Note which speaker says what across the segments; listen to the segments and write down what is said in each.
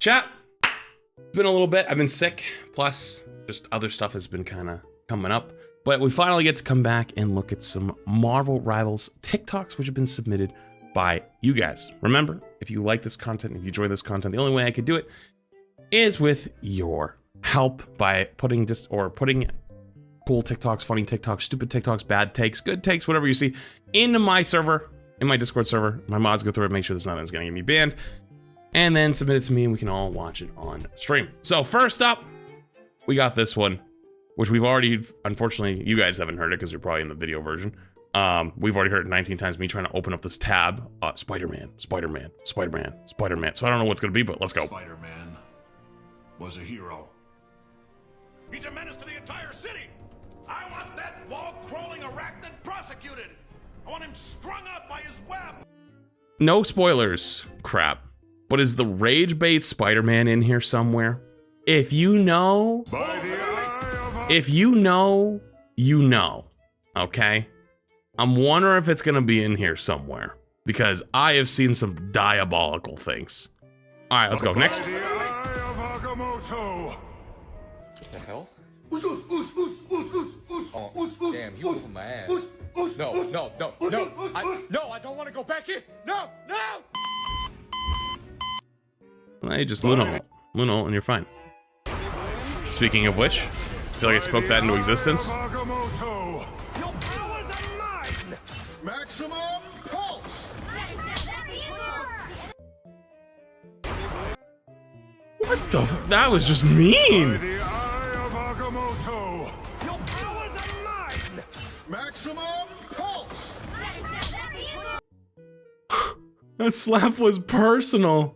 Speaker 1: Chat, it's been a little bit. I've been sick, plus just other stuff has been kind of coming up. But we finally get to come back and look at some Marvel Rivals TikToks, which have been submitted by you guys. Remember, if you like this content, if you enjoy this content, the only way I could do it is with your help by putting cool TikToks, funny TikToks, stupid TikToks, bad takes, good takes, whatever you see, into my server, in my Discord server. My mods go through it, make sure there's nothing that's gonna get me banned, and then submit it to me and we can all watch it on stream. So first up, we got this one, which we've already, unfortunately, you guys haven't heard it because you're probably in the video version. We've already heard it 19 times, me trying to open up this tab. Spider-Man, Spider-Man, Spider-Man, Spider-Man. So I don't know what's gonna be, but let's go.
Speaker 2: Spider-Man was a hero. He's a menace to the entire city. I want that wall-crawling arachnid prosecuted. I want him strung up by his web.
Speaker 1: No spoilers, crap. But is the rage bait Spider-Man in here somewhere? If you know, you know, okay? I'm wondering if it's gonna be in here somewhere because I have seen some diabolical things. All right, let's go. Next.
Speaker 3: What the hell? Oh, damn, you opened my ass. No, I don't want to go back in. No.
Speaker 1: Well, you just Luna, and you're fine. Speaking of which, I feel like I spoke that into existence.
Speaker 2: Your powers are mine. Maximum pulse.
Speaker 1: What the? That was just mean.
Speaker 2: Your powers are mine. Maximum pulse.
Speaker 1: That slap was personal.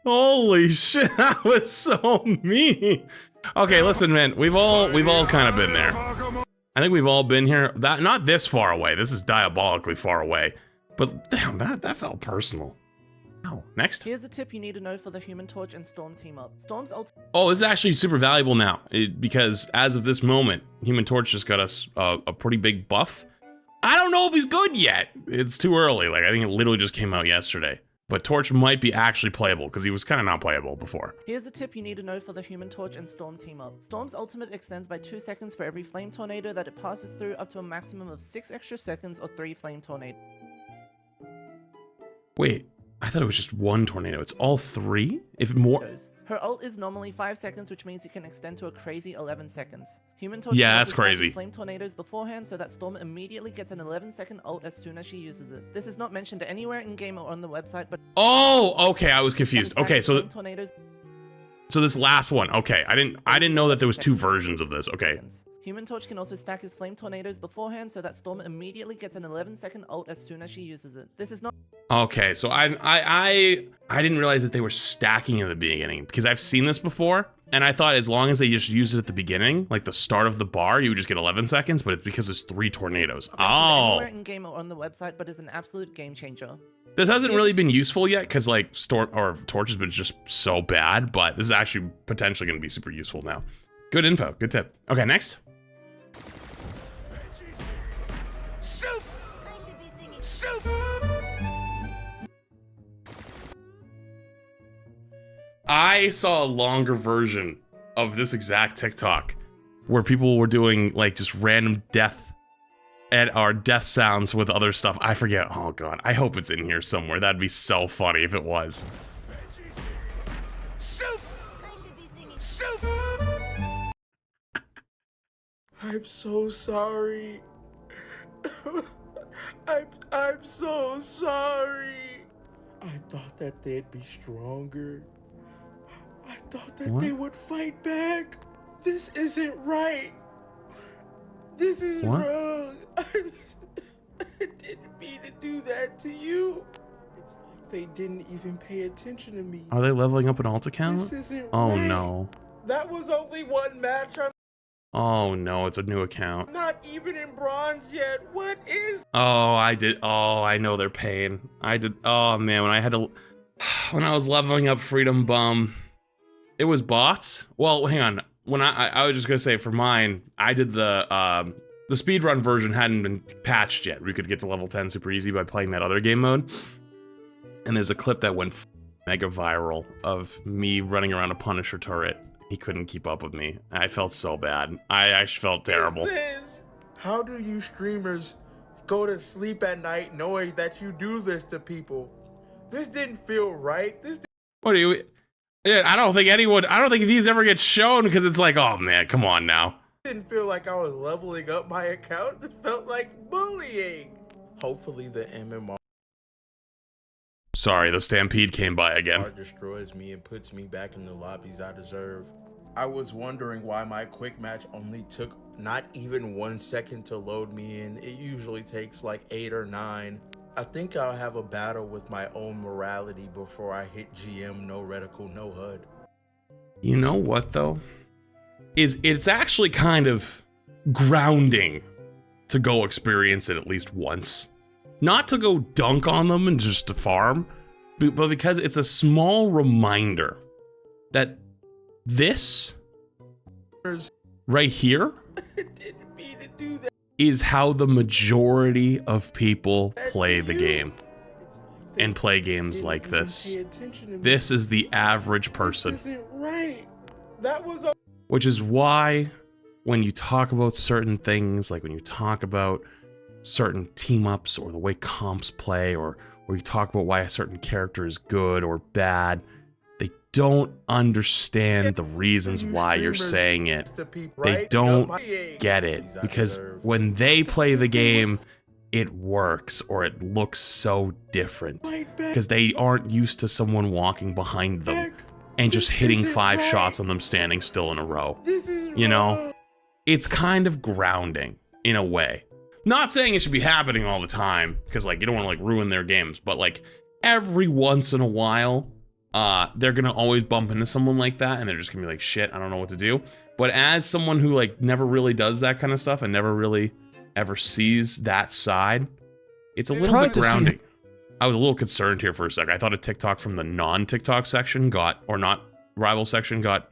Speaker 1: Holy shit, that was so mean. Okay, listen, man, we've all kind of been there. I think we've all been here. Not this far away. This is diabolically far away. But damn, that felt personal. Oh, next.
Speaker 4: Here's a tip you need to know for the Human Torch and Storm team up. Storm's
Speaker 1: Oh, this is actually super valuable now because as of this moment, Human Torch just got us a pretty big buff. I don't know if he's good yet. It's too early. Like, I think it literally just came out yesterday. But Torch might be actually playable because he was kind of not playable before.
Speaker 4: Here's a tip you need to know for the Human Torch and Storm team up. Storm's ultimate extends by 2 seconds for every flame tornado that it passes through, up to a maximum of 6 extra seconds or 3 flame tornadoes.
Speaker 1: Wait, I thought it was just 1 tornado. It's all 3? If more...
Speaker 4: Her ult is normally 5 seconds, which means it can extend to a crazy 11 seconds. Human Torch
Speaker 1: that's crazy.
Speaker 4: Flame tornadoes beforehand, so that Storm immediately gets an 11-second ult as soon as she uses it. This is not mentioned anywhere in game or on the website, but
Speaker 1: oh, okay, I was confused. Okay, so
Speaker 4: tornadoes.
Speaker 1: So this last one, okay, I didn't know that there was 2 versions of this. Okay.
Speaker 4: Human Torch can also stack his flame tornadoes beforehand, so that Storm immediately gets an 11-second ult as soon as she uses it. This is not.
Speaker 1: Okay, so I didn't realize that they were stacking in the beginning because I've seen this before, and I thought as long as they just used it at the beginning, like the start of the bar, you would just get 11 seconds, but it's because there's 3 tornadoes. Oh.
Speaker 4: Anywhere in game or on the website, but is an absolute game changer.
Speaker 1: This hasn't really been useful yet because like Torch has been just so bad, but this is actually potentially going to be super useful now. Good info, good tip. Okay, next. I saw a longer version of this exact TikTok where people were doing like just random death sounds with other stuff. I forget. Oh god, I hope it's in here somewhere. That'd be so funny if it was.
Speaker 5: I'm so sorry. I'm so sorry. I thought that they'd be stronger. I thought that they would fight back. This isn't right. This is wrong. I didn't mean to do that to you. It's like they didn't even pay attention to me.
Speaker 1: Are they leveling up an alt account?
Speaker 5: This isn't
Speaker 1: oh
Speaker 5: right.
Speaker 1: No.
Speaker 5: That was only 1 match.
Speaker 1: Oh no, it's a new account.
Speaker 5: Not even in bronze yet. What is?
Speaker 1: Oh, I know their pain. Oh man, when I was leveling up Freedom Bum, it was bots. Well, hang on. When I was just gonna say for mine, I did the speedrun version hadn't been patched yet. We could get to level 10 super easy by playing that other game mode. And there's a clip that went mega viral of me running around a Punisher turret. He couldn't keep up with me. I felt so bad. I actually felt terrible.
Speaker 5: How do you streamers go to sleep at night knowing that you do this to people? This didn't feel right.
Speaker 1: What do you... Yeah, I don't think these ever get shown because it's like, oh man, come on now.
Speaker 5: Didn't feel like I was leveling up my account. It felt like bullying. Hopefully the MMR
Speaker 1: Sorry, the Stampede came by again.
Speaker 5: destroys me and puts me back in the lobbies I deserve. I was wondering why my quick match only took not even 1 second to load me in. It usually takes like 8 or 9. I think I'll have a battle with my own morality before I hit GM no reticle, no HUD.
Speaker 1: You know what though? It's actually kind of grounding to go experience it at least once. Not to go dunk on them and just to farm, but because it's a small reminder that this right here
Speaker 5: Didn't mean to do that.
Speaker 1: is how the majority of people play the game and play games like this. This is the average person.
Speaker 5: This isn't right. That was a
Speaker 1: Which is why when you talk about certain things, like when you talk about certain team ups or the way comps play, or you talk about why a certain character is good or bad, they don't understand the reasons why you're saying it. They don't get it because when they play the game, it works or it looks so different because they aren't used to someone walking behind them and just hitting 5 shots on them standing still in a row. You know, it's kind of grounding in a way. Not saying it should be happening all the time because like you don't want to like ruin their games, but like every once in a while, they're gonna always bump into someone like that and they're just gonna be like, shit, I don't know what to do. But as someone who like never really does that kind of stuff and never really ever sees that side, it's a little bit grounding. I was a little concerned here for a sec. I thought a TikTok from the non-TikTok section or not rival section got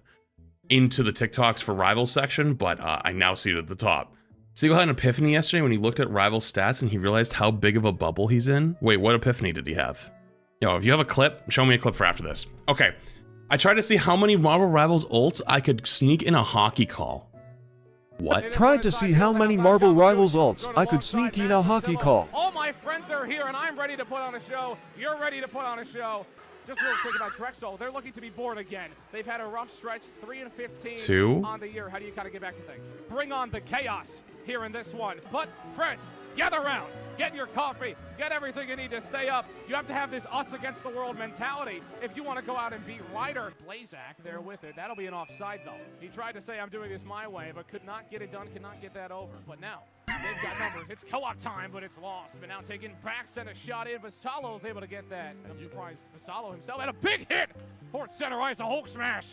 Speaker 1: into the TikToks for rival section, but I now see it at the top. Seagull had an epiphany yesterday when he looked at rival stats and he realized how big of a bubble he's in. Wait, what epiphany did he have? Yo, if you have a clip, show me a clip for after this. Okay, I tried to see how many Marvel Rivals ults I could sneak in a hockey call. What?
Speaker 6: Tried to see how many Marvel Rivals ults I could sneak in a hockey call.
Speaker 7: All my friends are here and I'm ready to put on a show. You're ready to put on a show. Just real quick about Drexel, they're looking to be bored again. They've had a rough stretch, 3-15 on the year. How do you kind of get back to things? Bring on the chaos here in this one. But friends, gather around, get your coffee, get everything you need to stay up. You have to have this us against the world mentality if you want to go out and beat Ryder. Blazak there with it. That'll be an offside though. He tried to say I'm doing this my way, but could not get it done, could not get that over. But now they've got numbers. It's co-op time, but it's lost. But now taking back, sent a shot in. Vasalo's able to get that. And I'm surprised Vasalo himself had a big hit. Port center ice, a Hulk smash.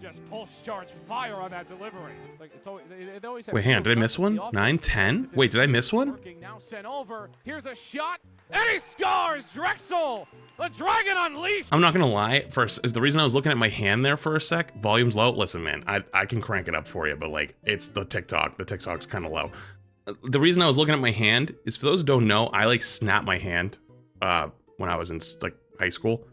Speaker 7: Just pulse charge fire on that delivery. It's like it's always, they always have.
Speaker 1: Wait, hang on, did I miss one? 9, 10? Wait, did I miss one?
Speaker 7: Now sent over. Here's a shot, and he scores. Drexel, the Dragon Unleashed.
Speaker 1: I'm not gonna lie. The reason I was looking at my hand there for a sec, volume's low. Listen, man, I can crank it up for you, but like it's the TikTok. The TikTok's kind of low. The reason I was looking at my hand is for those who don't know, I like snapped my hand when I was in like high school.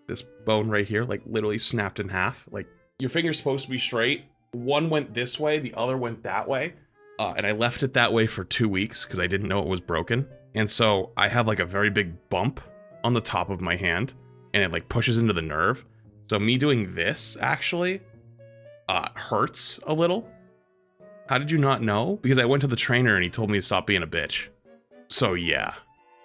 Speaker 1: This bone right here, like literally snapped in half. Like your finger's supposed to be straight. One went this way, the other went that way. And I left it that way for 2 weeks because I didn't know it was broken. And so I have like a very big bump on the top of my hand and it like pushes into the nerve. So me doing this actually hurts a little. How did you not know? Because I went to the trainer and he told me to stop being a bitch. So yeah.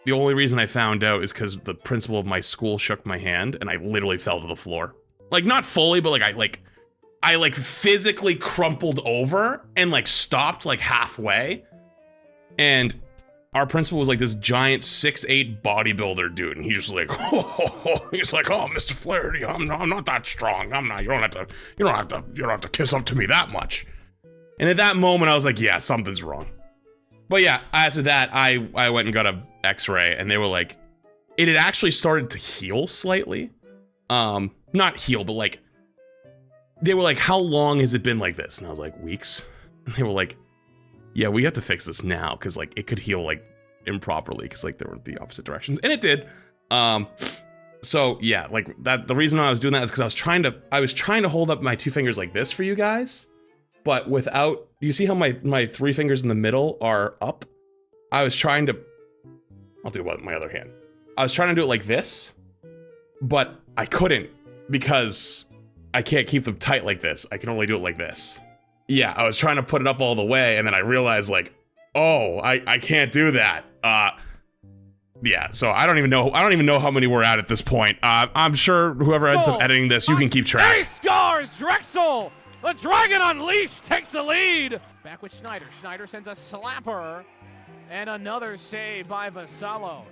Speaker 1: The only reason I found out is because the principal of my school shook my hand and I literally fell to the floor. Like not fully, but like I physically crumpled over and like stopped like halfway. And our principal was like this giant 6'8" bodybuilder dude. And he's just like, he's like, oh, Mr. Flaherty, I'm not that strong. I'm not, you don't have to kiss up to me that much. And at that moment, I was like, yeah, something's wrong. But yeah, after that, I went and got a x-ray and they were like, it had actually started to heal slightly. Not heal, but like, they were like, how long has it been like this? And I was like, weeks. And they were like, yeah, we have to fix this now because like it could heal like improperly because like there were the opposite directions. And it did. So yeah, like that. The reason I was doing that is because I was trying to hold up my 2 fingers like this for you guys, but without. You see how my 3 fingers in the middle are up? I was trying to. I'll do it with my other hand. I was trying to do it like this, but I couldn't because I can't keep them tight like this. I can only do it like this. Yeah, I was trying to put it up all the way, and then I realized like, oh, I can't do that. Yeah, so I don't even know how many we're at this point. I'm sure whoever ends up editing this, you can keep track.
Speaker 7: He scores! Drexel! The Dragon Unleashed takes the lead! Back with Schneider. Schneider sends a slapper. And another save by Vassallo.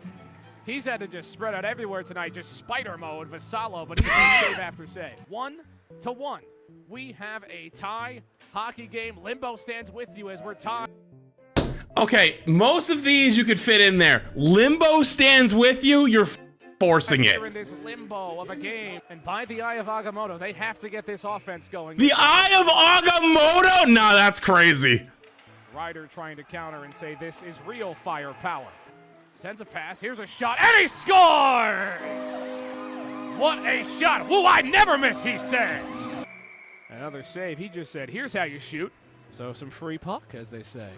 Speaker 7: He's had to just spread out everywhere tonight, just spider mode, Vassallo, but he's been save after save. 1-1. We have a tie. Hockey game. Limbo stands with you as we're tied.
Speaker 1: Okay, most of these you could fit in there. Limbo stands with you, you're forcing it.
Speaker 7: They're in this limbo of a game, and by the eye of Agamotto, they have to get this offense going.
Speaker 1: The eye of Agamotto? No, that's crazy.
Speaker 7: Ryder trying to counter and say this is real firepower. Sends a pass, here's a shot, and he scores! What a shot! Woo, I never miss, he says! Another save, he just said, here's how you shoot. So some free puck, as they say.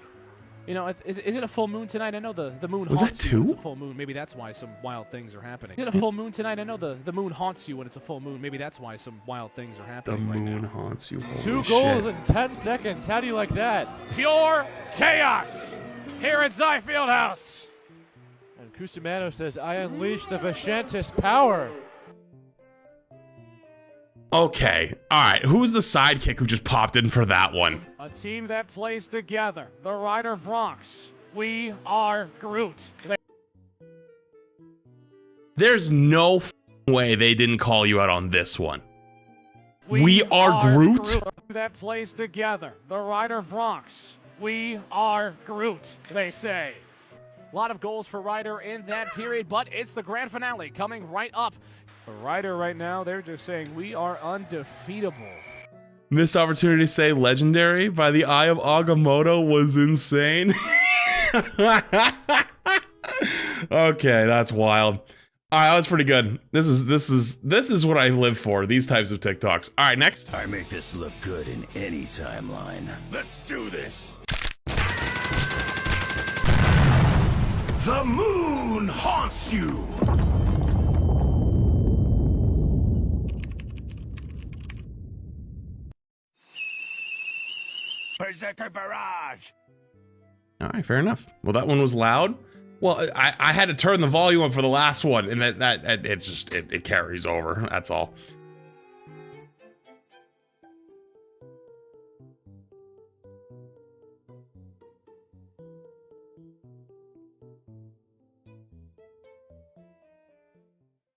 Speaker 7: You know, is it a full moon tonight? I know the moon
Speaker 1: Was
Speaker 7: haunts
Speaker 1: that
Speaker 7: you when
Speaker 1: two?
Speaker 7: it's a full moon. Maybe that's why some wild things are happening. Is it a full moon tonight? I know the moon haunts you when it's a full moon. Maybe that's why some wild things are
Speaker 1: The
Speaker 7: happening right
Speaker 1: moon
Speaker 7: now.
Speaker 1: haunts you. Holy
Speaker 8: 2 goals
Speaker 1: shit.
Speaker 8: in 10 seconds. How do you like that?
Speaker 7: Pure chaos here at Zy Fieldhouse.
Speaker 8: And Cusimano says, I unleash the Vichentis power.
Speaker 1: Okay, alright, who's the sidekick who just popped in for that one?
Speaker 7: A team that plays together. The Ryder Bronx. We are Groot.
Speaker 1: There's no way they didn't call you out on this one. We are Groot?
Speaker 7: That plays together. The Ryder Bronx. We are Groot, they say. A lot of goals for Ryder in that period, but it's the grand finale coming right up. For Ryder right now, they're just saying we are undefeatable.
Speaker 1: Missed opportunity to say legendary by the eye of Agamotto was insane. Okay, that's wild. All right, that was pretty good. This is what I live for. These types of TikToks. All right, next.
Speaker 2: I make this look good in any timeline. Let's do this. The moon haunts you. Berserker Barrage.
Speaker 1: All right, fair enough. Well, that one was loud. Well, I had to turn the volume up for the last one, and that it carries over. That's all.